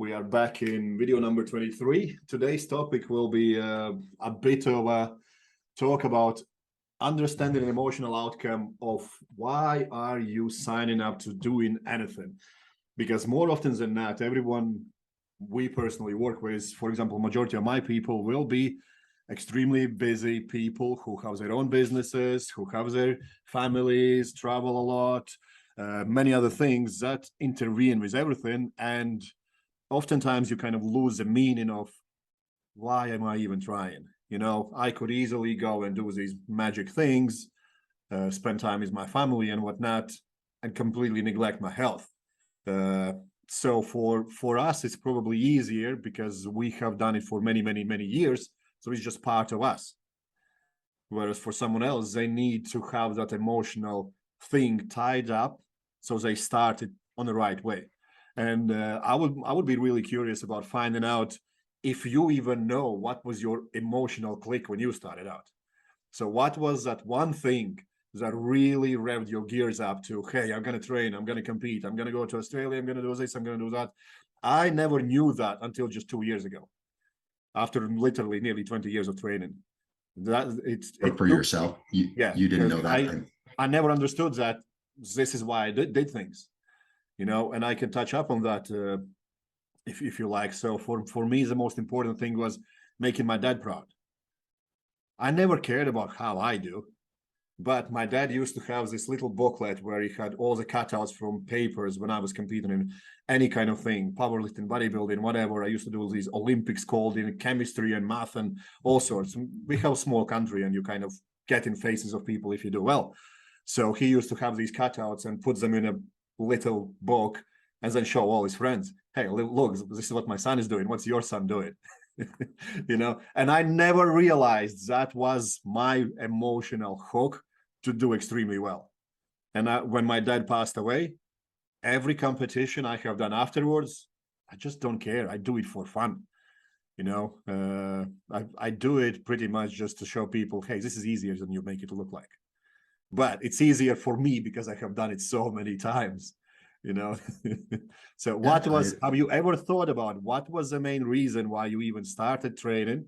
We are back in video number 23. Today's topic will be a bit of a talk about understanding an emotional outcome of why are you signing up to doing anything? Because more often than not, everyone we personally work with, for example, majority of my people will be extremely busy people who have their own businesses, who have their families, travel a lot, many other things that intervene with everything. And oftentimes you kind of lose the meaning of why am I even trying? You know, I could easily go and do these magic things, spend time with my family and whatnot, and completely neglect my health. So for us, it's probably easier because we have done it for many years. So it's just part of us. Whereas for someone else, they need to have that emotional thing tied up so they start it on the right way. And I would be really curious about finding out if you even know what was your emotional click when you started out. So what was that one thing that really revved your gears up to, hey, I'm going to train, I'm going to compete, I'm going to go to Australia, I'm going to do this, I'm going to do that. I never knew that until just 2 years ago, after literally nearly 20 years of training. That for yourself, you didn't know that. I never understood that this is why I did things. You know, and I can touch up on that if you like. So for me, the most important thing was making my dad proud. I never cared about how I do, but my dad used to have this little booklet where he had all the cutouts from papers when I was competing in any kind of thing, powerlifting, bodybuilding, whatever. I used to do these Olympics called in chemistry and math and all sorts. We have a small country and you kind of get in faces of people if you do well. So he used to have these cutouts and put them in a little book and then show all his friends, hey, look, this is what my son is doing, what's your son doing? You know, and I never realized that was my emotional hook to do extremely well. And when my dad passed away, every competition I have done afterwards, I just don't care. I do it for fun. You know, I do it pretty much just to show people, hey, this is easier than you make it look like. But it's easier for me because I have done it so many times, you know. So have you ever thought about what was the main reason why you even started training?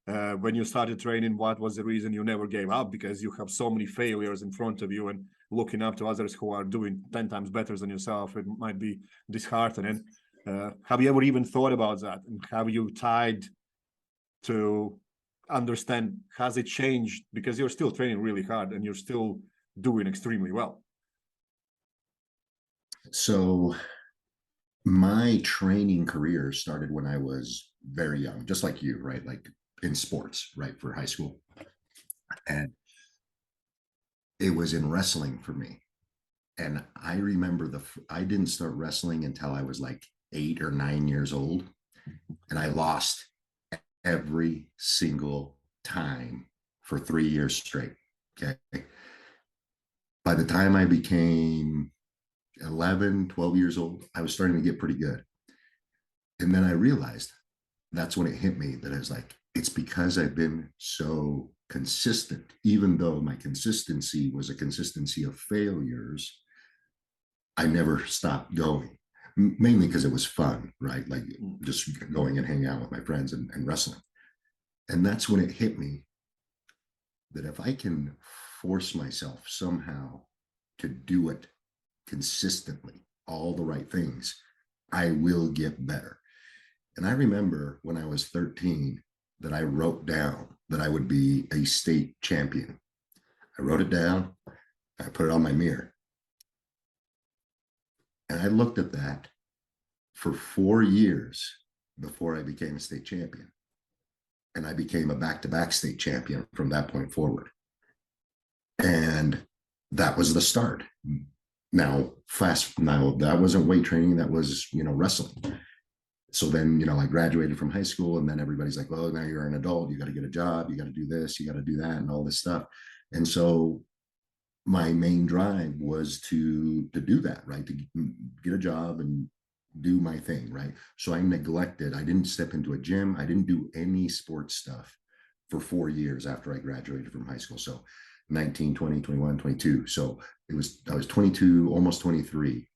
When you started training, what was the reason you never gave up? Because you have so many failures in front of you and looking up to others who are doing 10 times better than yourself, it might be disheartening. Have you ever even thought about that? And have you tried to understand, has it changed? Because you're still training really hard and you're still doing extremely well. So my training career started when I was very young, just like you, right? Like in sports, right? For high school. And it was in wrestling for me. And I remember I didn't start wrestling until I was like 8 or 9 years old. And I lost every single time for 3 years straight. Okay. By the time I became 11, 12 years old, I was starting to get pretty good. And then I realized that's when it hit me that I was like, it's because I've been so consistent, even though my consistency was a consistency of failures, I never stopped going, mainly because it was fun, right? Like just going and hanging out with my friends and wrestling. And that's when it hit me that if I can force myself somehow to do it consistently, all the right things, I will get better. And I remember when I was 13 that I wrote down that I would be a state champion. I wrote it down, I put it on my mirror. And I looked at that for 4 years before I became a state champion. And I became a back-to-back state champion from that point forward. And that was the start. Now that wasn't weight training, that was, wrestling. So then, I graduated from high school and then everybody's like, well, now you're an adult, you got to get a job, you got to do this, you got to do that and all this stuff. And so my main drive was to do that, right? To get a job and do my thing, right? So I didn't step into a gym. I didn't do any sports stuff for 4 years after I graduated from high school. So 19, 20, 21, 22. So I was 22, almost 23.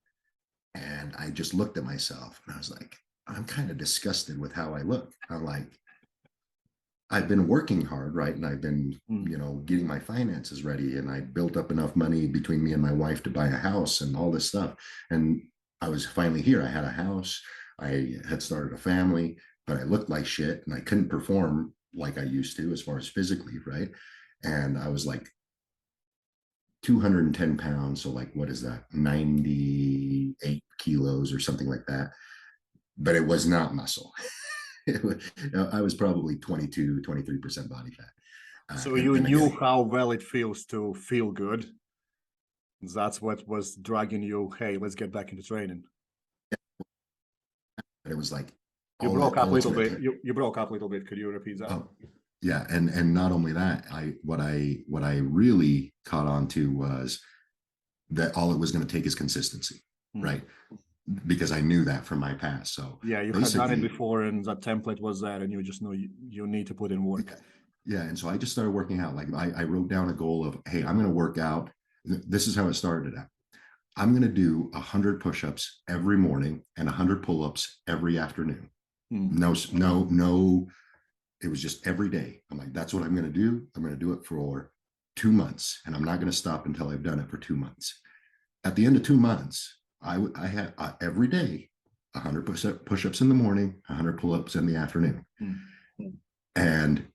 And I just looked at myself and I was like, I'm kind of disgusted with how I look. I'm like, I've been working hard, right? And I've been, Mm. getting my finances ready, and I built up enough money between me and my wife to buy a house and all this stuff. And I was finally here. I had a house. I had started a family, but I looked like shit and I couldn't perform like I used to as far as physically, right? And I was like 210 pounds. So, like, what is that? 98 kilos or something like that. But it was not muscle. I was probably 22, 23% body fat. So And you then knew again, how well it feels to feel good. That's what was dragging you. Hey, let's get back into training. it was like You broke up a all it's little going to bit. take. You broke up a little bit. Could you repeat that? Oh, yeah, and not only that, what I really caught on to was that all it was going to take is consistency, Hmm. right? Because I knew that from my past. So Yeah, you had done it basically, before, and that template was there, and you just know you need to put in work. yeah, yeah. And so I just started working out. Like I wrote down a goal of, hey, I'm going to work out. This is how it started out. I'm going to do 100 push-ups every morning and 100 pull-ups every afternoon. Hmm. No. It was just every day. I'm like, that's what I'm going to do. I'm going to do it for 2 months, and I'm not going to stop until I've done it for 2 months. At the end of 2 months, I had every day 100 push-ups in the morning, 100 pull-ups in the afternoon. Hmm. And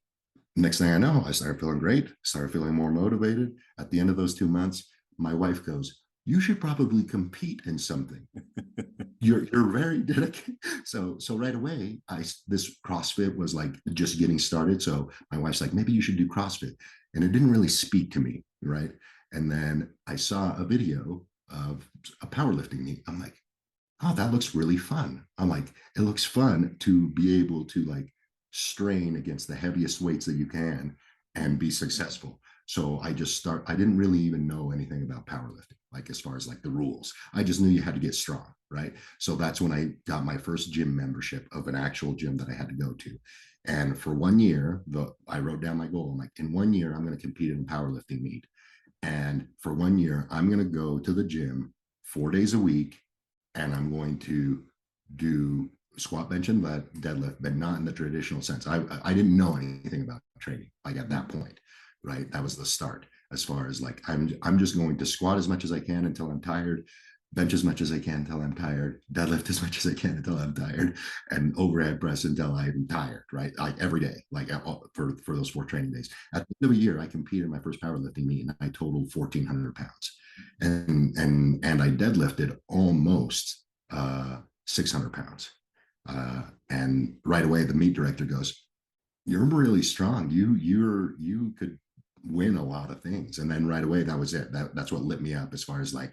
next thing I know, I started feeling great, started feeling more motivated. At the end of those 2 months, my wife goes, you should probably compete in something. You're very dedicated. So right away, this CrossFit was like just getting started. So my wife's like, maybe you should do CrossFit. And it didn't really speak to me, right? And then I saw a video of a powerlifting meet. I'm like, oh, that looks really fun. I'm like, it looks fun to be able to like strain against the heaviest weights that you can and be successful. So I didn't really even know anything about powerlifting, like as far as like the rules. I just knew you had to get strong, right? So that's when I got my first gym membership of an actual gym that I had to go to. And for 1 year, I wrote down my goal. I'm like, in 1 year, I'm going to compete in a powerlifting meet. And for 1 year, I'm going to go to the gym 4 days a week, and I'm going to do squat, bench, and deadlift, but not in the traditional sense. I didn't know anything about training like at that point, right? That was the start. As far as like I'm just going to squat as much as I can until I'm tired, bench as much as I can until I'm tired, deadlift as much as I can until I'm tired, and overhead press until I'm tired, right? Like every day, like for those 4 training days. At the end of a year, I competed in my first powerlifting meet, and I totaled 1,400 pounds, and I deadlifted almost 600 pounds. And right away, the meet director goes, "You're really strong. You could win a lot of things." And then right away, that was it. That's what lit me up as far as like,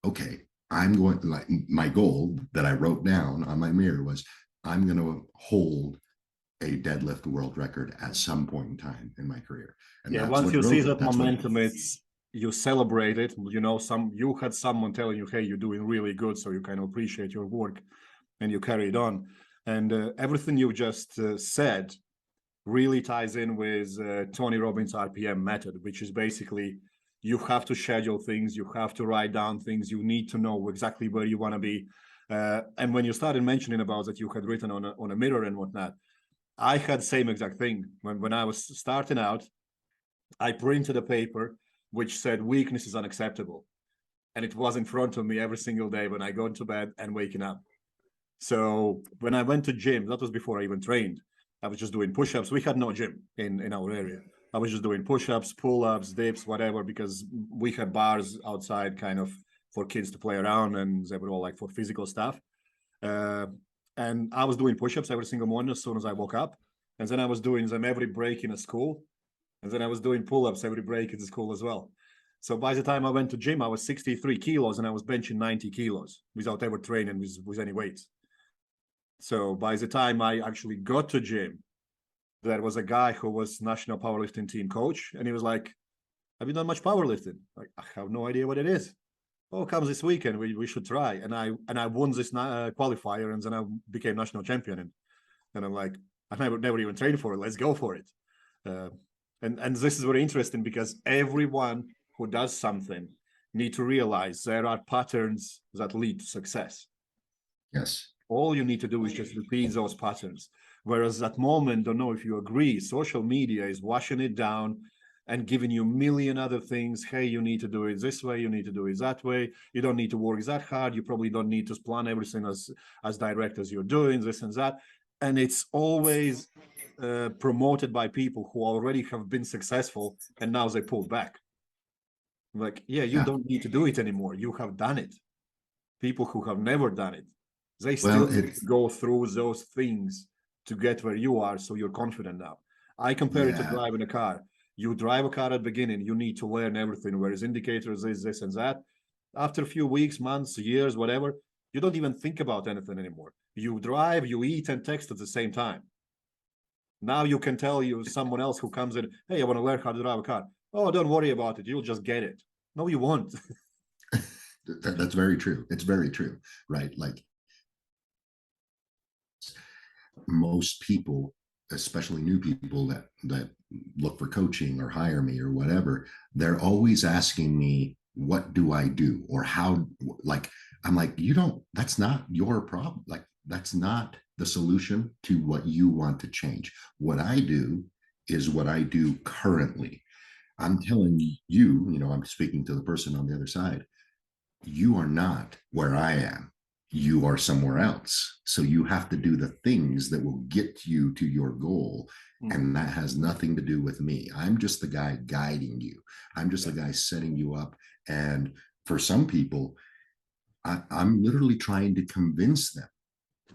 okay, I'm going, like, my goal that I wrote down on my mirror was, I'm going to hold a deadlift world record at some point in time in my career. And Yeah, that's once what you see drove it. that That's what, momentum, it's you celebrate it. You know, you had someone telling you, "Hey, you're doing really good," so you kind of appreciate your work, and you carry it on. And everything you just said really ties in with Tony Robbins' RPM method, which is basically you have to schedule things, you have to write down things, you need to know exactly where you want to be. And when you started mentioning about that you had written on a mirror and whatnot, I had same exact thing. When I was starting out, I printed a paper which said weakness is unacceptable. And it was in front of me every single day when I go to bed and waking up. So when I went to gym, that was before I even trained. I was just doing push-ups. We had no gym in our area. I was just doing push-ups, pull-ups, dips, whatever, because we had bars outside kind of for kids to play around, and they were all like for physical stuff. Uh, and I was doing push-ups every single morning as soon as I woke up. And then I was doing them every break in a school. And then I was doing pull-ups every break in the school as well. So by the time I went to gym, I was 63 kilos and I was benching 90 kilos without ever training with any weights. So by the time I actually got to gym, there was a guy who was national powerlifting team coach, and he was like, "Have you done much powerlifting?" Like, I have no idea what it is. Oh, comes this weekend. We should try. And I won this qualifier, and then I became national champion. And I'm like, I never even trained for it. Let's go for it. Uh, and this is very interesting because everyone who does something need to realize there are patterns that lead to success. yes. All you need to do is just repeat those patterns. Whereas at moment, don't know if you agree, social media is washing it down and giving you a million other things. Hey, you need to do it this way, you need to do it that way. You don't need to work that hard. You probably don't need to plan everything as direct as you're doing, this and that. And it's always promoted by people who already have been successful and now they pull back. Like, yeah, you Yeah. don't need to do it anymore. You have done it. People who have never done it, they Well, still go through those things to get where you are, so you're confident now. I compare it to yeah. driving a car. You drive a car at the beginning, you need to learn everything, whereas indicators is this and that. After a few weeks, months, years, whatever, you don't even think about anything anymore. You drive, you eat, and text at the same time. Now you can tell you someone else who comes in, hey, I want to learn how to drive a car. Oh, don't worry about it. You'll just get it. No, you won't. That's very true. It's very true, right? Like most people, especially new people that look for coaching or hire me or whatever, they're always asking me, what do I do? Or how, like, I'm like, you don't, that's not your problem. Like, that's not the solution to what you want to change. What I do is what I do currently. I'm telling you, I'm speaking to the person on the other side. You are not where I am. You are somewhere else. So you have to do the things that will get you to your goal. And that has nothing to do with me. I'm just the guy guiding you. I'm just the guy setting you up. And for some people, I'm literally trying to convince them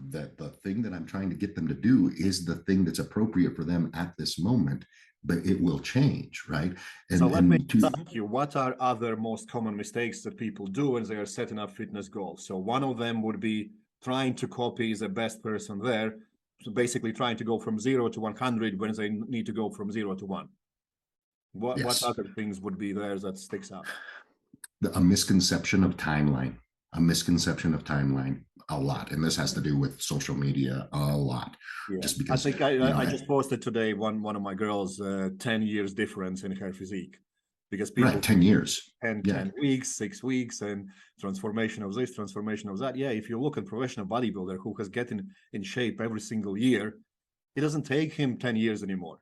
that the thing that I'm trying to get them to do is the thing that's appropriate for them at this moment, but it will change, right? So let me ask you, what are other most common mistakes that people do when they are setting up fitness goals? So one of them would be trying to copy the best person there. So basically trying to go from 0 to 100 when they need to go from 0 to 1. What other things would be there that sticks out? A misconception of timeline, a lot. And this has to do with social media a lot. Yeah. Just because I think I just posted today one of my girls 10 years difference in her physique, because people right, 10 years 10 weeks, 6 weeks, and transformation of this, transformation of that. Yeah, if you look at professional bodybuilder who has getting in shape every single year, it doesn't take him 10 years anymore.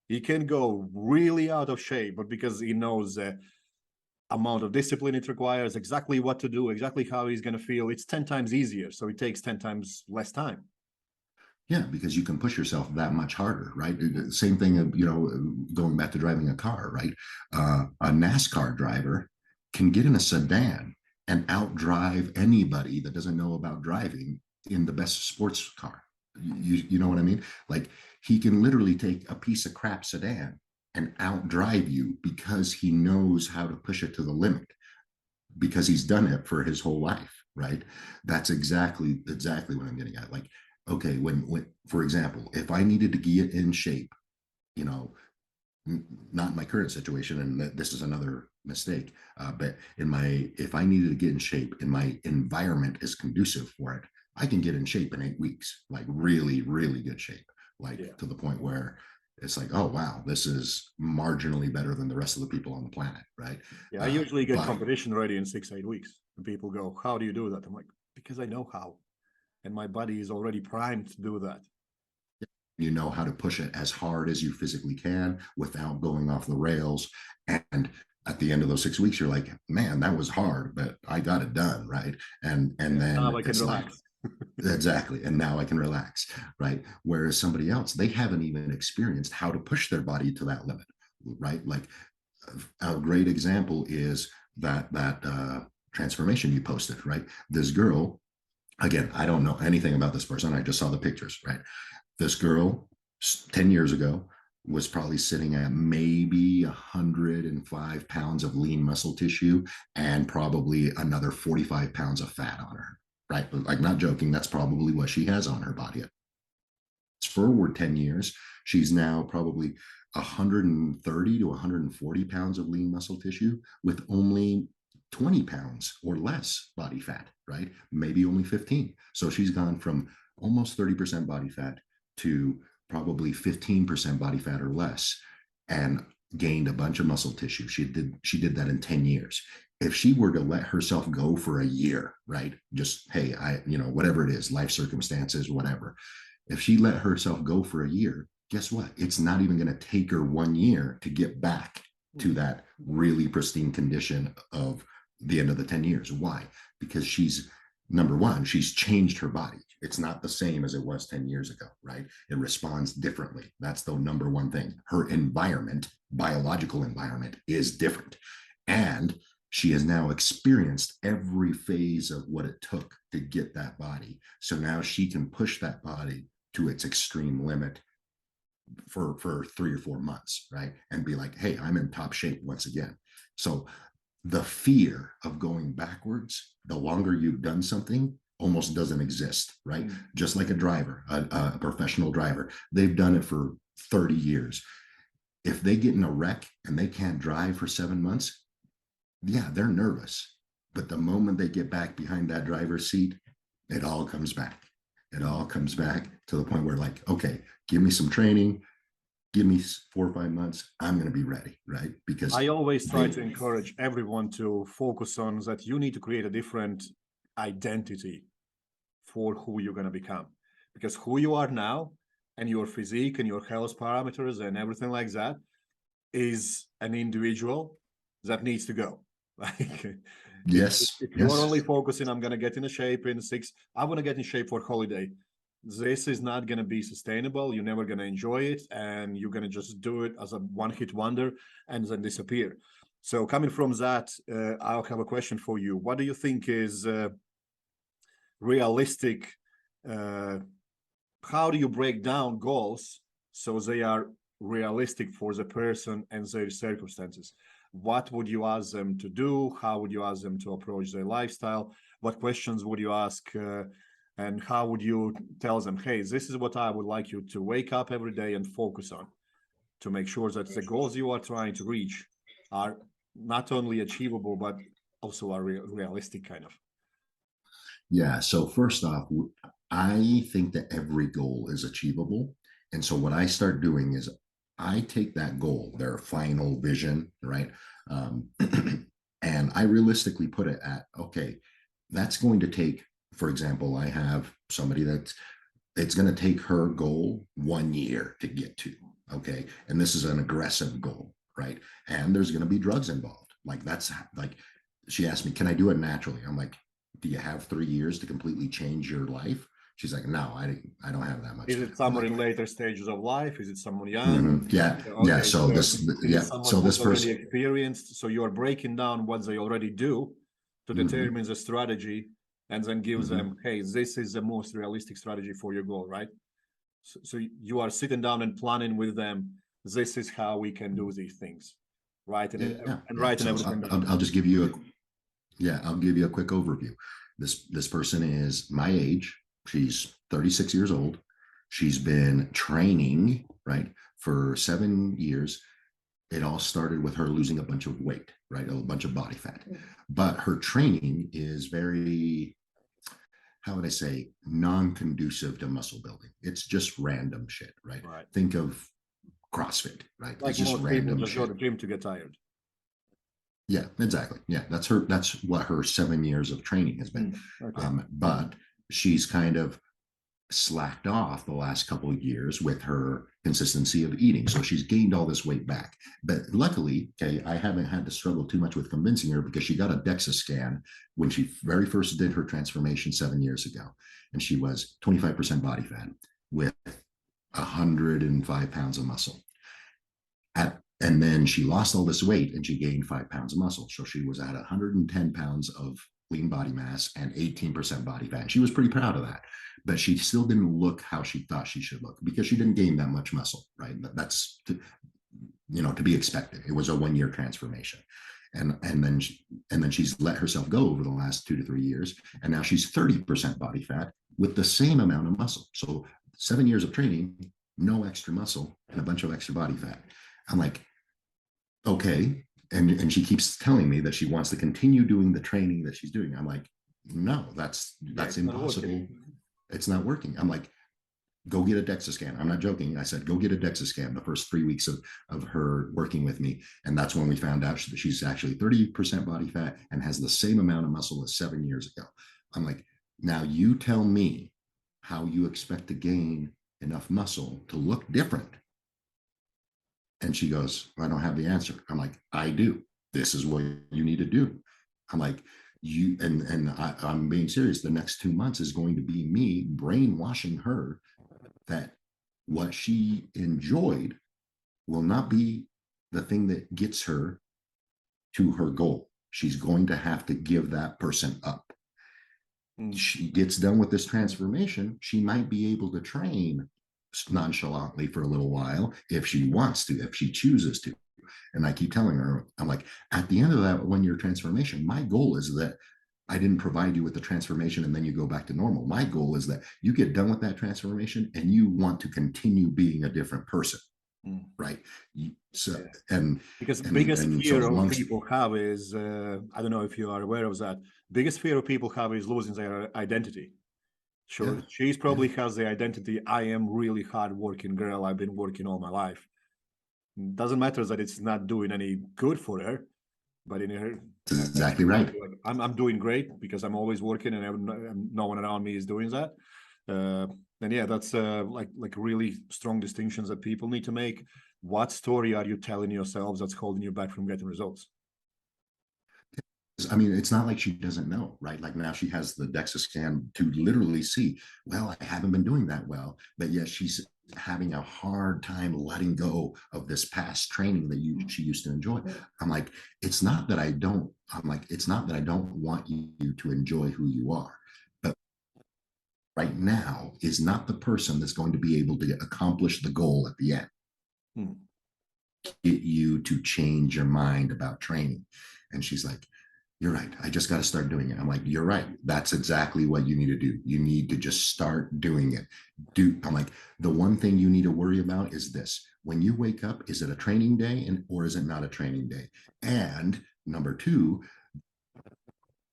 He can go really out of shape, but because he knows the amount of discipline it requires, exactly what to do, exactly how he's going to feel, it's 10 times easier. So it takes 10 times less time. Yeah, because you can push yourself that much harder, right? Same thing, going back to driving a car, right? A NASCAR driver can get in a sedan and outdrive anybody that doesn't know about driving in the best sports car. You know what I mean? Like, he can literally take a piece of crap sedan and outdrive you because he knows how to push it to the limit, because he's done it for his whole life, right? That's exactly what I'm getting at. Like, okay, when for example, if I needed to get in shape, not in my current situation, and this is another mistake, but if I needed to get in shape and my environment is conducive for it, I can get in shape in 8 weeks, like really, really good shape, like to the point where it's like, oh wow, this is marginally better than the rest of the people on the planet, right? Yeah, I usually get competition ready in 6-8 weeks. And people go, how do you do that? I'm like, because I know how, and my body is already primed to do that. You know how to push it as hard as you physically can without going off the rails. And at the end of those 6 weeks, you're like, man, that was hard, but I got it done, right? And then now I can it's relax. Like, exactly. And now I can relax, right? Whereas somebody else, they haven't even experienced how to push their body to that limit, right? Like, a great example is that transformation you posted, right? This girl, again, I don't know anything about this person. I just saw the pictures, right? This girl 10 years ago was probably sitting at maybe 105 pounds of lean muscle tissue and probably another 45 pounds of fat on her, right? Like, not joking, that's probably what she has on her body. Forward 10 years, she's now probably 130 to 140 pounds of lean muscle tissue with only 20 pounds or less body fat, right? Maybe only 15. So she's gone from almost 30% body fat to probably 15% body fat or less, and gained a bunch of muscle tissue. She did that in 10 years. if she were to let herself go for a year, right? Just, hey, whatever it is, life circumstances, whatever. If she let herself go for a year, guess what? It's not even going to take her 1 year to get back to that really pristine condition of the end of the 10 years. Why? Because she's, number one, she's changed her body. It's not the same as it was 10 years ago, right? It responds differently. That's the number one thing. Her environment, biological environment, is different. And she has now experienced every phase of what it took to get that body. So now she can push that body to its extreme limit for 3 or 4 months, right? And be like, hey, I'm in top shape once again. So the fear of going backwards, the longer you've done something, almost doesn't exist, right? Just like a driver, a professional driver, they've done it for 30 years. If they get in a wreck and they can't drive for 7 months, yeah, they're nervous. But the moment they get back behind that driver's seat, it all comes back. It all comes back to the point where, like, okay, give me some training, give me 4 or 5 months, I'm going to be ready, right? Because I always try to encourage everyone to focus on that you need to create a different identity for who you're going to become. Because who you are now and your physique and your health parameters and everything like that is an individual that needs to go. Like, yes, if you're only focusing, I'm going to get in shape in 6, I want to get in shape for holiday. This is not going to be sustainable. You're never going to enjoy it, and you're going to just do it as a one-hit wonder and then disappear. So coming from that, I'll have a question for you. What do you think is realistic? How do you break down goals so they are realistic for the person and their circumstances? What would you ask them to do? How would you ask them to approach their lifestyle? What questions would you ask? And how would you tell them, hey, this is what I would like you to wake up every day and focus on to make sure that the goals you are trying to reach are not only achievable, but also are realistic, kind of? Yeah. So first off, I think that every goal is achievable. And so what I start doing is I take that goal, their final vision, right? And I realistically put it at, okay, that's going to take, for example, I have somebody it's going to take her goal 1 year to get to, okay? And this is an aggressive goal, right? And there's going to be drugs involved. Like, that's like, she asked me, can I do it naturally? I'm like, do you have 3 years to completely change your life? She's like, no, I don't have that much. Is it someone in later stages of life? Is it someone young? Yeah, Okay, yeah. So this person already experienced. So you are breaking down what they already do to determine the strategy, and then give them, hey, this is the most realistic strategy for your goal, right? So you are sitting down and planning with them. This is how we can do these things, right? And writing everything down. I'll just give you I'll give you a quick overview. This person is my age. She's 36 years old. She's been training, right, for 7 years. It all started with her losing a bunch of weight, right, a bunch of body fat. But her training is very, how would I say, non-conducive to muscle building. It's just random shit, right? Think of CrossFit, right? Like, it's just most random people just shit. go to the gym to get tired. Yeah, exactly. Yeah, that's what her 7 years of training has been. Okay. But she's kind of slacked off the last couple of years with her consistency of eating. So she's gained all this weight back. But luckily, okay, I haven't had to struggle too much with convincing her, because she got a DEXA scan when she very first did her transformation 7 years ago. And she was 25% body fat with 105 pounds of muscle. And then she lost all this weight and she gained 5 pounds of muscle. So she was at 110 pounds of lean body mass and 18% body fat. She was pretty proud of that, but she still didn't look how she thought she should look, because she didn't gain that much muscle, right? That's to be expected. It was a 1 year transformation. And then she's let herself go over the last 2 to 3 years. And now she's 30% body fat with the same amount of muscle. So 7 years of training, no extra muscle and a bunch of extra body fat. I'm like, okay. And she keeps telling me that she wants to continue doing the training that she's doing. I'm like, no, that's impossible. It's not working. I'm like, go get a DEXA scan. I'm not joking. I said, go get a DEXA scan the first 3 weeks of her working with me. And that's when we found out that she's actually 30% body fat and has the same amount of muscle as 7 years ago. I'm like, now you tell me how you expect to gain enough muscle to look different. And she goes, I don't have the answer. I'm like, I do. This is what you need to do. I'm like, I'm being serious. The next 2 months is going to be me brainwashing her that what she enjoyed will not be the thing that gets her to her goal. She's going to have to give that person up. She gets done with this transformation, she might be able to train nonchalantly for a little while if she wants to, if she chooses to. And I keep telling her, I'm like, at the end of that 1 year transformation, my goal is that I didn't provide you with the transformation and then you go back to normal. My goal is that you get done with that transformation and you want to continue being a different person. Right. So, yeah. and because and, biggest and fear so of people have is, I don't know if you are aware of that. Biggest fear of people have is losing their identity. Sure, yeah, she's probably has the identity. I am really hard-working girl. I've been working all my life. Doesn't matter that it's not doing any good for her, but in her, that's when she exactly might right. be like, I'm doing great because I'm always working and no one around me is doing that. And yeah, that's like really strong distinctions that people need to make. What story are you telling yourselves that's holding you back from getting results? I mean, it's not like she doesn't know, right? Like now she has the DEXA scan to literally see, well, I haven't been doing that well, but yet she's having a hard time letting go of this past training that she used to enjoy. I'm like, it's not that I don't want you to enjoy who you are, but right now is not the person that's going to be able to accomplish the goal at the end. Get you to change your mind about training. And she's like, you're right. I just got to start doing it. I'm like, you're right. That's exactly what you need to do. You need to just start doing it. I'm like, the one thing you need to worry about is this. When you wake up, is it a training day or is it not a training day? And number two,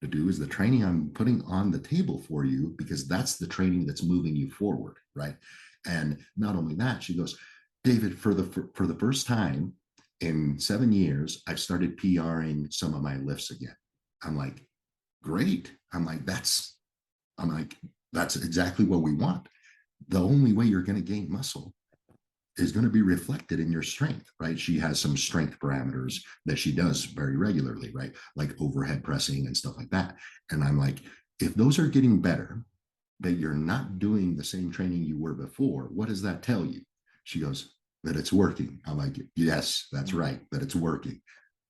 to do is the training I'm putting on the table for you, because that's the training that's moving you forward. Right. And not only that, she goes, David, for the first time in 7 years, I've started PRing some of my lifts again. I'm like, great. I'm like, that's exactly what we want. The only way you're going to gain muscle is going to be reflected in your strength, right? She has some strength parameters that she does very regularly, right? Like overhead pressing and stuff like that. And I'm like, if those are getting better, but you're not doing the same training you were before, what does that tell you? She goes, that it's working. I'm like, yes, that's right, that it's working.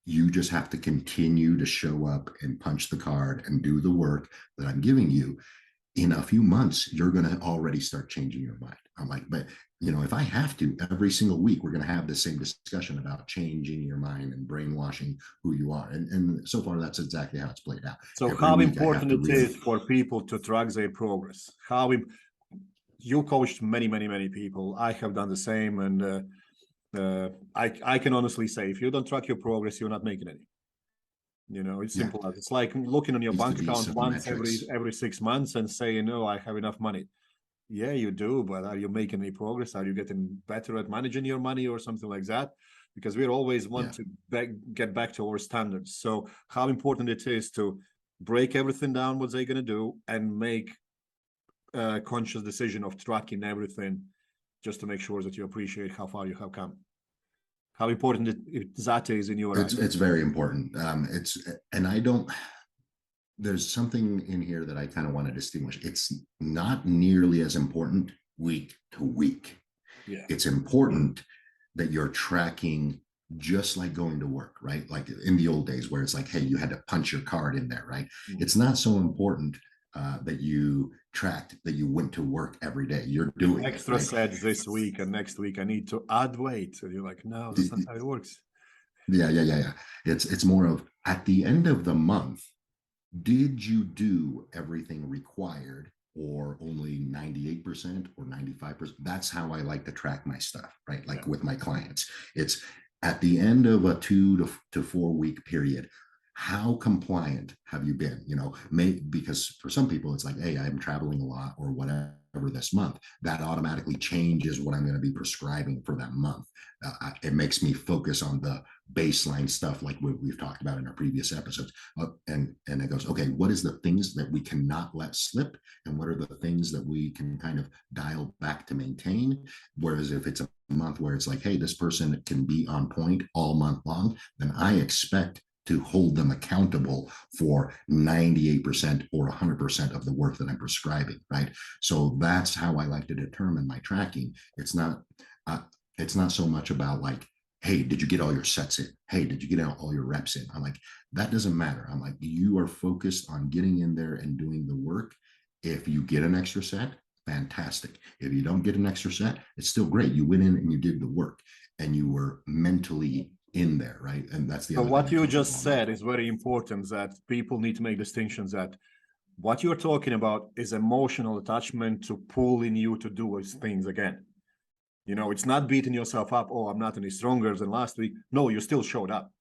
You just have to continue to show up and punch the card and do the work that I'm giving you. In a few months, you're going to already start changing your mind. I'm like, but if I have to, every single week, we're going to have the same discussion about changing your mind and brainwashing who you are. And so far, that's exactly how it's played out. So Every how week I have important to it is for people to track their progress? You coached many people. I have done the same, and I can honestly say, if you don't track your progress, you're not making any. It's simple as it's like looking on your needs to bank be account some once metrics. every 6 months and saying, "No, I have enough money." Yeah, you do, but are you making any progress? Are you getting better at managing your money or something like that? Because we always want to get back to our standards. So how important it is to break everything down, what they're going to do, and make a conscious decision of tracking everything just to make sure that you appreciate how far you have come. How important that is in your eyes. It's very important. And I don't, there's something in here that I kind of want to distinguish. It's not nearly as important week to week. Yeah. It's important that you're tracking, just like going to work, right? Like in the old days where it's like, hey, you had to punch your card in there, right? It's not so important that you tracked that you went to work every day. You're doing extra it, right? sets this week and next week I need to add weight. And you're like, no, that's not how it works. Yeah. It's more of, at the end of the month, did you do everything required, or only 98% or 95%? That's how I like to track my stuff, right? Like with my clients, it's at the end of a 2 to 4 week period. how compliant have you been? You know, because for some people it's like, hey, I'm traveling a lot or whatever this month. That automatically changes what I'm going to be prescribing for that month. It makes me focus on the baseline stuff like we've talked about in our previous episodes. And it goes, okay, what is the things that we cannot let slip, and what are the things that we can kind of dial back to maintain? Whereas if it's a month where it's like, hey, this person can be on point all month long, then I expect to hold them accountable for 98% or 100% of the work that I'm prescribing, right? So that's how I like to determine my tracking. Uh, it's not so much about like, hey, did you get all your sets in? Hey, did you get all your reps in? I'm like, that doesn't matter. I'm like, you are focused on getting in there and doing the work. If you get an extra set, fantastic. If you don't get an extra set, it's still great. You went in and you did the work and you were mentally in there, right? And that's the So other thing what I you tell people. just I'm like, said is very important, that people need to make distinctions, that what you're talking about is emotional attachment to pulling you to do those things again. You know, it's not beating yourself up. Oh, I'm not any stronger than last week. No, you still showed up.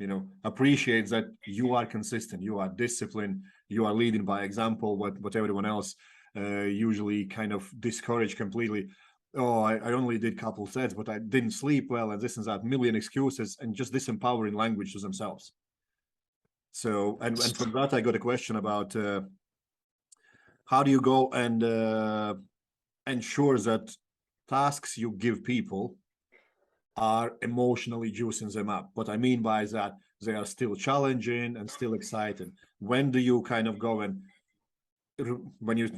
You know, appreciate that you are consistent, you are disciplined, you are leading by example, what everyone else usually kind of discourage completely. Oh, I only did couple sets, but I didn't sleep well, and this and that, million excuses, and just disempowering language to themselves. So, and from that, I got a question about how do you go and ensure that tasks you give people are emotionally juicing them up. What I mean by that, they are still challenging and still excited. When do you kind of go and when you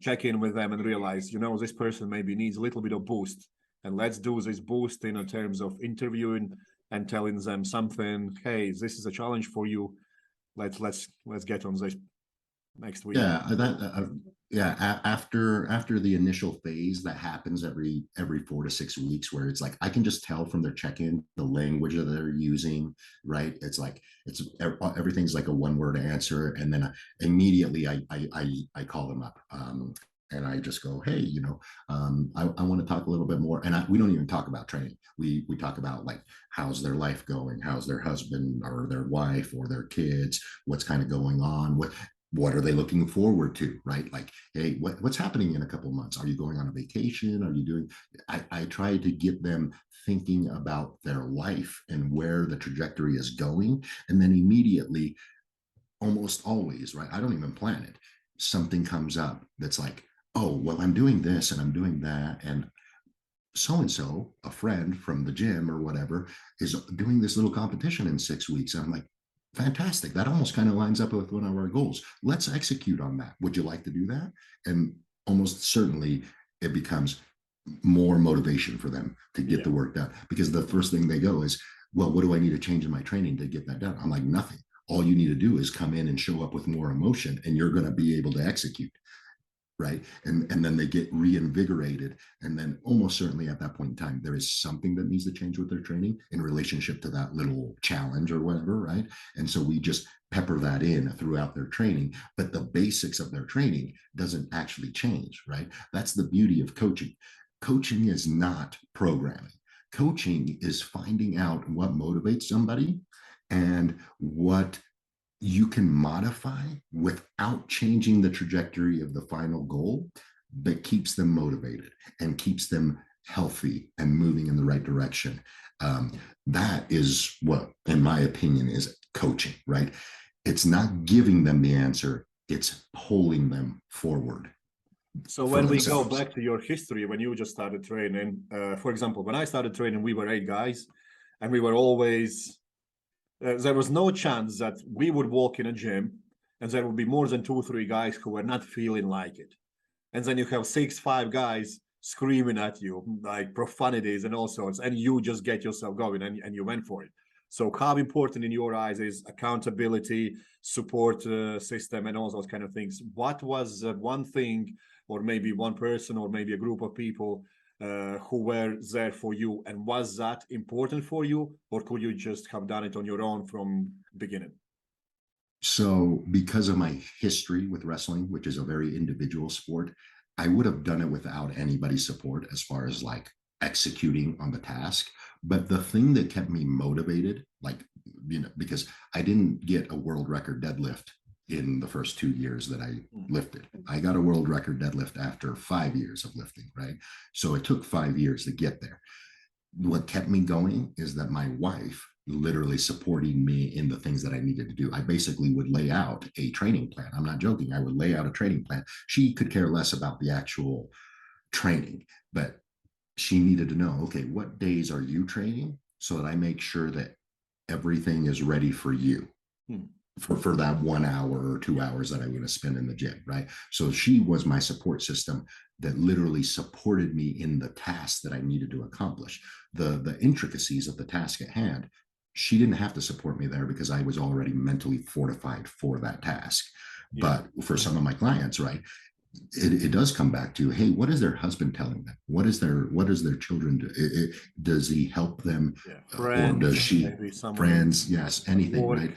check in with them and realize, you know, this person maybe needs a little bit of boost, and let's do this boost in terms of interviewing and telling them something. Hey, this is a challenge for you. Let's get on this next week. yeah, yeah. After the initial phase that happens every 4 to 6 weeks, where it's like I can just tell from their check-in the language that they're using, right? It's like everything's like a one-word answer, and then immediately I call them up. And I just go, hey, you know, I want to talk a little bit more. And we don't even talk about training. We talk about like, how's their life going? How's their husband or their wife or their kids? What's kind of going on? What are they looking forward to, right? Like, hey, what's happening in a couple of months? Are you going on a vacation? Are you doing? I try to get them thinking about their life and where the trajectory is going, and then immediately, almost always, right? I don't even plan it. Something comes up that's like, oh, well, I'm doing this and I'm doing that, and so a friend from the gym or whatever, is doing this little competition in 6 weeks. And I'm like, fantastic. That almost kind of lines up with one of our goals. Let's execute on that. Would you like to do that? And almost certainly it becomes more motivation for them to get the work done, because the first thing they go is, well, what do I need to change in my training to get that done? I'm like, nothing. All you need to do is come in and show up with more emotion, and you're going to be able to execute, right? And then they get reinvigorated, and then almost certainly at that point in time there is something that needs to change with their training in relationship to that little challenge or whatever, right? And so we just pepper that in throughout their training, but the basics of their training doesn't actually change, right? That's the beauty of coaching. Coaching is not programming. Coaching is finding out what motivates somebody and what you can modify without changing the trajectory of the final goal, that keeps them motivated and keeps them healthy and moving in the right direction. That is what, in my opinion, is coaching, right? It's not giving them the answer, it's pulling them forward. So when we go back to your history, when you just started training, for example, when I started training, we were 8 guys, and we were always there was no chance that we would walk in a gym and there would be more than 2 or 3 guys who were not feeling like it. And then you have 6, 5 guys screaming at you like profanities and all sorts, and you just get yourself going, and you went for it. So how important in your eyes is accountability, support system, and all those kind of things? What was one thing, or maybe one person, or maybe a group of people who were there for you, and was that important for you, or could you just have done it on your own from beginning? So because of my history with wrestling, which is a very individual sport, I would have done it without anybody's support, as far as like executing on the task. But the thing that kept me motivated, like, because I didn't get a world record deadlift in the first 2 years that I lifted. I got a world record deadlift after 5 years of lifting, right? So it took 5 years to get there. What kept me going is that my wife literally supporting me in the things that I needed to do. I basically would lay out a training plan. I'm not joking. I would lay out a training plan. She could care less about the actual training, but she needed to know, okay, what days are you training so that I make sure that everything is ready for you for that 1 hour or 2 hours that I'm going to spend in the gym, right? So she was my support system that literally supported me in the task that I needed to accomplish. The intricacies of the task at hand, she didn't have to support me there because I was already mentally fortified for that task. But for some of my clients, right, it does come back to, hey, what is their husband telling them? What is their children do? Does he help them? Friends, or does she? Friends, yes, anything, work. right?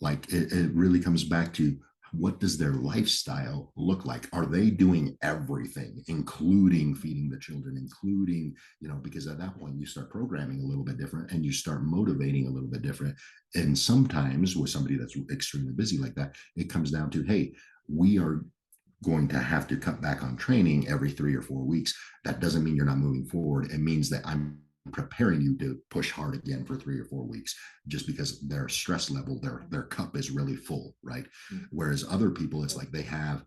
Like it really comes back to, what does their lifestyle look like? Are they doing everything, including feeding the children, including, because at that point you start programming a little bit different and you start motivating a little bit different. And sometimes with somebody that's extremely busy like that, it comes down to, hey, we are going to have to cut back on training every 3 or 4 weeks. That doesn't mean you're not moving forward. It means that I'm preparing you to push hard again for 3 or 4 weeks, just because their stress level, their cup is really full, right? Whereas other people, it's like they have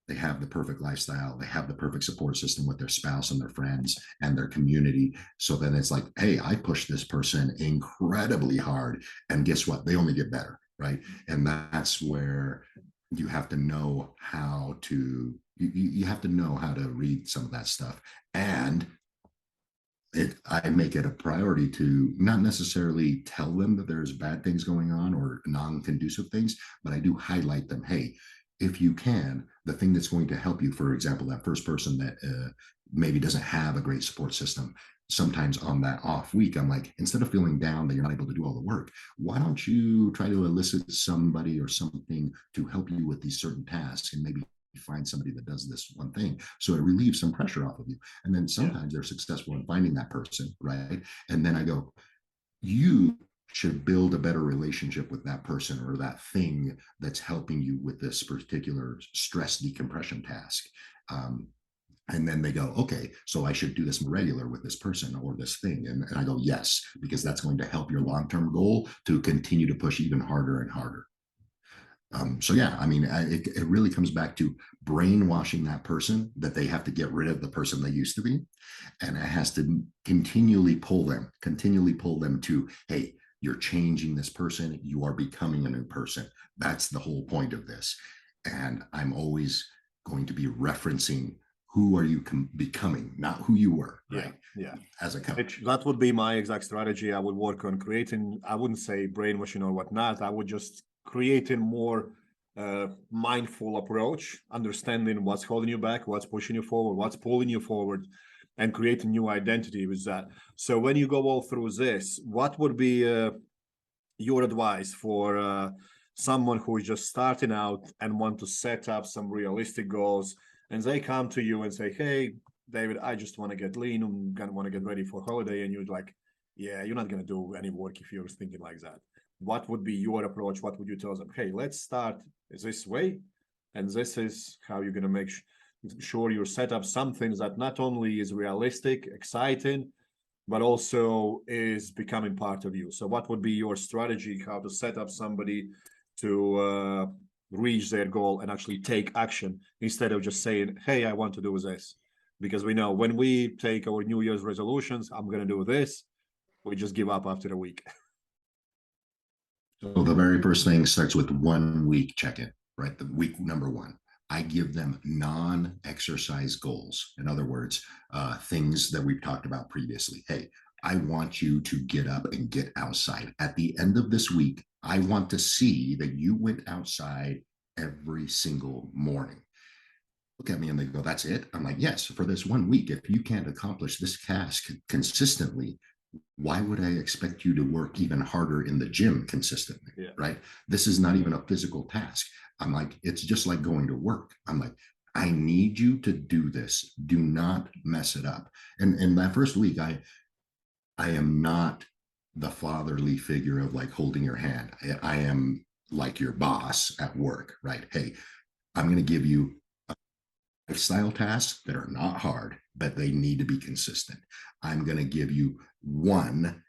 the perfect lifestyle, they have the perfect support system with their spouse and their friends and their community. So then it's like, hey, I push this person incredibly hard, and guess what? They only get better, right? And that's where you have to know how to you have to know how to read some of that stuff. And I make it a priority to not necessarily tell them that there's bad things going on or non-conducive things, but I do highlight them. Hey, if you can, the thing that's going to help you, for example, that first person that maybe doesn't have a great support system, sometimes on that off week, I'm like, instead of feeling down that you're not able to do all the work, why don't you try to elicit somebody or something to help you with these certain tasks, and maybe find somebody that does this one thing, so it relieves some pressure off of you. And then sometimes they're successful in finding that person, right? And then I go, you should build a better relationship with that person or that thing that's helping you with this particular stress decompression task. And then they go, okay, so I should do this more regular with this person or this thing. And I go, yes, because that's going to help your long-term goal to continue to push even harder and harder. So yeah, I mean, it really comes back to brainwashing that person that they have to get rid of the person they used to be. And it has to continually pull them to, hey, you're changing this person. You are becoming a new person. That's the whole point of this. And I'm always going to be referencing, who are you becoming, not who you were, right? As a coach. That would be my exact strategy. I would work on creating, I wouldn't say brainwashing or whatnot. I would just creating more mindful approach, understanding what's holding you back, what's pushing you forward, what's pulling you forward, and create a new identity with that. So when you go all through this, what would be your advice for someone who is just starting out and want to set up some realistic goals, and they come to you and say, hey, David, I just want to get lean, I'm gonna want to get ready for holiday, and you're like, yeah, you're not going to do any work if you're thinking like that. What would be your approach? What would you tell them? Hey, let's start this way, and this is how you're going to make sure you set up something that not only is realistic, exciting, but also is becoming part of you. So what would be your strategy, how to set up somebody to reach their goal and actually take action instead of just saying, hey, I want to do this? Because we know when we take our New Year's resolutions, I'm going to do this, we just give up after a week. So the very first thing starts with 1 week check-in, right? The week number 1. I give them non-exercise goals. In other words, things that we've talked about previously. Hey, I want you to get up and get outside. At the end of this week, I want to see that you went outside every single morning. Look at me and they go, that's it? I'm like, yes, for this 1 week. If you can't accomplish this task consistently, why would I expect you to work even harder in the gym consistently, right? This is not even a physical task. I'm like, it's just like going to work. I'm like, I need you to do this. Do not mess it up. And in that first week, I am not the fatherly figure of like holding your hand. I am like your boss at work, right? Hey, I'm going to give you lifestyle tasks that are not hard, but they need to be consistent. I'm going to give you one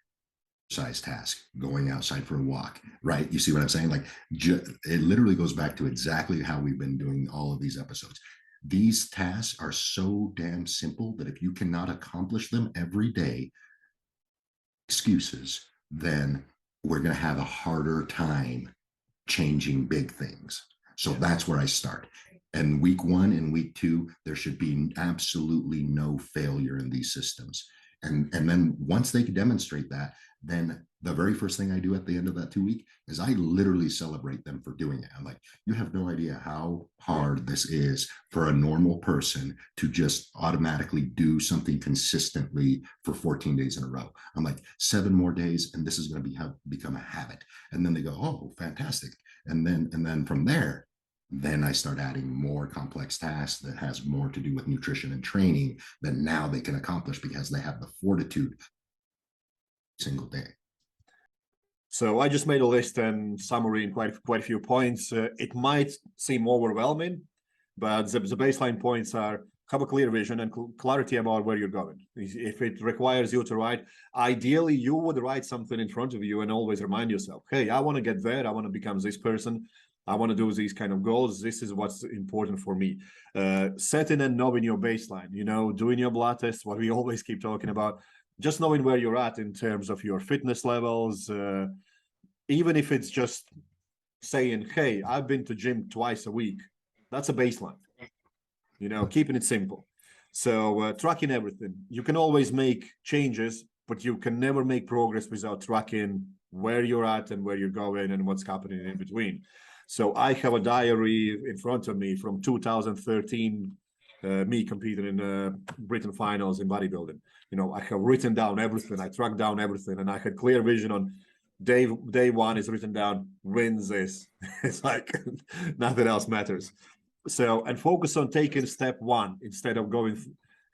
size task, going outside for a walk, right? You see what I'm saying? Like, it literally goes back to exactly how we've been doing all of these episodes. These tasks are so damn simple that if you cannot accomplish them every day, excuses, then we're going to have a harder time changing big things. So that's where I start. And week 1 and week 2, there should be absolutely no failure in these systems. And then once they can demonstrate that, then the very first thing I do at the end of that 2 week is I literally celebrate them for doing it. I'm like, you have no idea how hard this is for a normal person to just automatically do something consistently for 14 days in a row. I'm like, 7 more days, and this is going to become a habit. And then they go, oh, fantastic. And then from there, then I start adding more complex tasks that has more to do with nutrition and training that now they can accomplish because they have the fortitude single day. So I just made a list and summary in quite a few points. It might seem overwhelming, but the baseline points are: have a clear vision and clarity about where you're going. If it requires you to write, ideally you would write something in front of you and always remind yourself, hey, I want to get there. I want to become this person. I want to do these kind of goals. This is what's important for me. Setting and knowing your baseline, doing your blood test, what we always keep talking about, just knowing where you're at in terms of your fitness levels, even if it's just saying, hey, I've been to gym twice a week. That's a baseline, keeping it simple. So tracking everything. You can always make changes, but you can never make progress without tracking where you're at and where you're going and what's happening in between. So I have a diary in front of me from 2013, me competing in Britain finals in bodybuilding. I have written down everything. I tracked down everything, and I had clear vision on day 1 is written down, wins this. It's like nothing else matters. So, and focus on taking step 1 instead of going,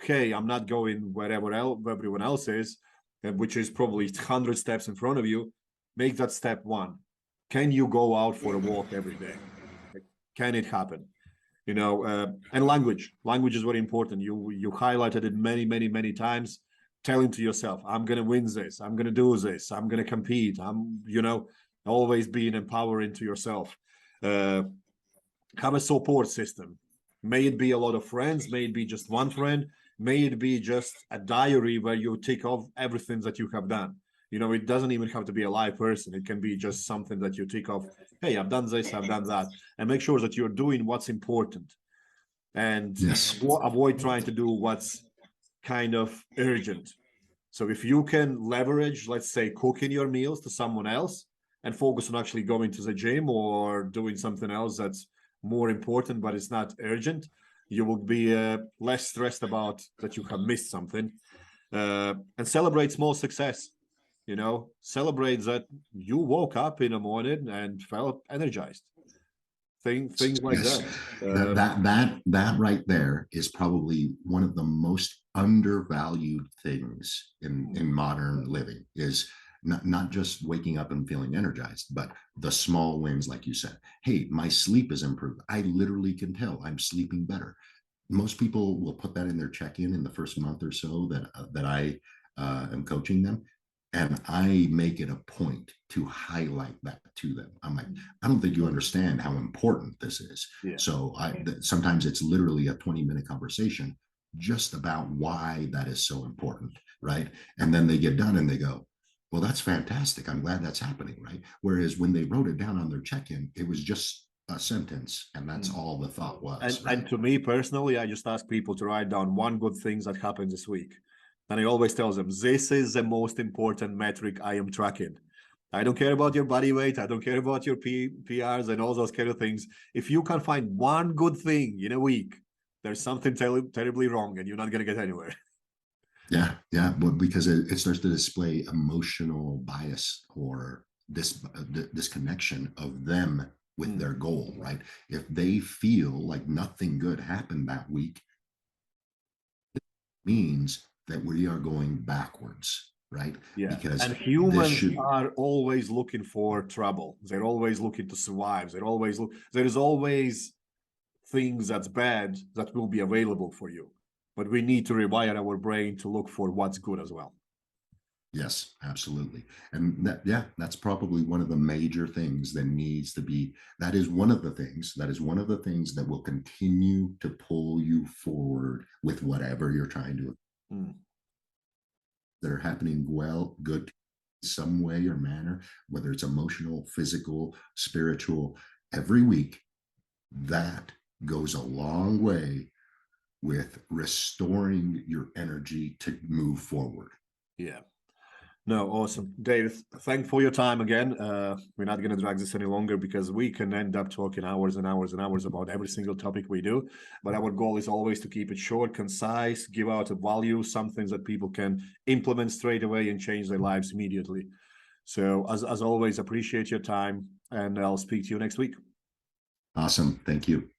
hey, I'm not going wherever everyone else is, which is probably 100 steps in front of you. Make that step 1. Can you go out for a walk every day? Can it happen? And language is very important. You highlighted it many times, telling to yourself, I'm going to win this. I'm going to do this. I'm going to compete. I'm, always being empowering to yourself. Have a support system. May it be a lot of friends, may it be just one friend, may it be just a diary where you tick off everything that you have done. It doesn't even have to be a live person. It can be just something that you tick off. Hey, I've done this, I've done that. And make sure that you're doing what's important. And avoid trying to do what's kind of urgent. So if you can leverage, let's say, cooking your meals to someone else and focus on actually going to the gym or doing something else that's more important, but it's not urgent, you will be less stressed about that you have missed something. And celebrate small success. Celebrate that you woke up in the morning and felt energized. Things like that. That right there is probably one of the most undervalued things in modern living, is not just waking up and feeling energized, but the small wins, like you said. Hey, my sleep is improved. I literally can tell I'm sleeping better. Most people will put that in their check-in in the first month or so that I am coaching them. And I make it a point to highlight that to them. I'm like, I don't think you understand how important this is. Yeah. So sometimes it's literally a 20-minute conversation just about why that is so important, right? And then they get done and they go, well, that's fantastic. I'm glad that's happening, right? Whereas when they wrote it down on their check-in, it was just a sentence, and that's all the thought was. And to me personally, I just ask people to write down one good thing that happened this week. And I always tell them, this is the most important metric I am tracking. I don't care about your body weight. I don't care about your PRs and all those kind of things. If you can find one good thing in a week, there's something terribly wrong and you're not going to get anywhere. Yeah, but because it starts to display emotional bias or this disconnection of them with their goal, right? If they feel like nothing good happened that week, it means that we are going backwards, right? Yeah. Because And this humans should, are always looking for trouble. They're always looking to survive. They're always there is always things that's bad that will be available for you. But we need to rewire our brain to look for what's good as well. yes, absolutely. And that, yeah, that's probably one of the major things that needs to be, that is one of the things that will continue to pull you forward with whatever you're trying to, that are happening well, good, some way or manner, whether it's emotional, physical, spiritual, every week. That goes a long way with restoring your energy to move forward. Yeah. No, awesome. Dave, thanks for your time again. We're not going to drag this any longer because we can end up talking hours and hours and hours about every single topic we do. But our goal is always to keep it short, concise, give out a value, some things that people can implement straight away and change their lives immediately. So as always, appreciate your time, and I'll speak to you next week. Awesome. Thank you.